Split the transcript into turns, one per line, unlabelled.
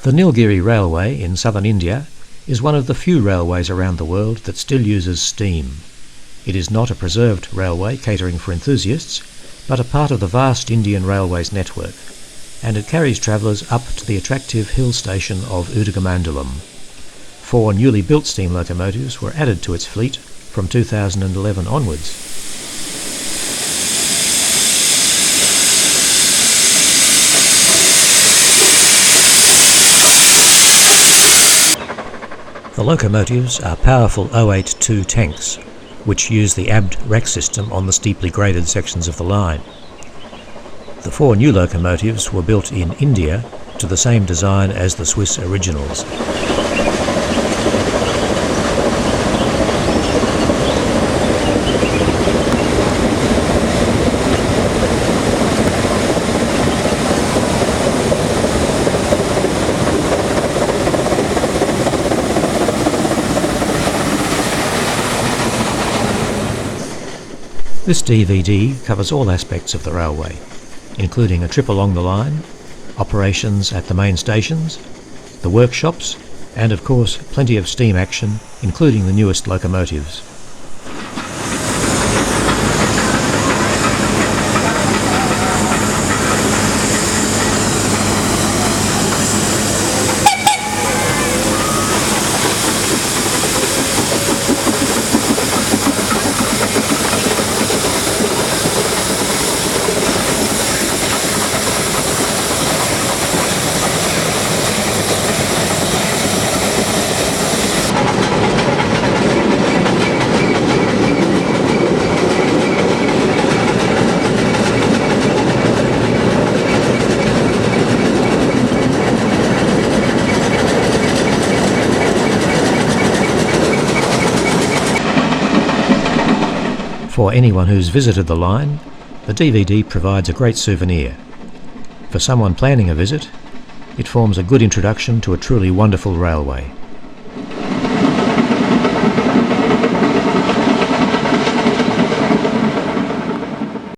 The Nilgiri Railway in southern India is one of the few railways around the world that still uses steam. It is not a preserved railway catering for enthusiasts, but a part of the vast Indian Railways network, and it carries travellers up to the attractive hill station of Ootaacamund. 4 newly built steam locomotives were added to its fleet from 2011 onwards. The locomotives are powerful 082 tanks, which use the ABD rack system on the steeply graded sections of the line. The 4 new locomotives were built in India to the same design as the Swiss originals. This DVD covers all aspects of the railway, including a trip along the line, operations at the main stations, the workshops, and of course plenty of steam action, including the newest locomotives. For anyone who's visited the line, the DVD provides a great souvenir. For someone planning a visit, it forms a good introduction to a truly wonderful railway.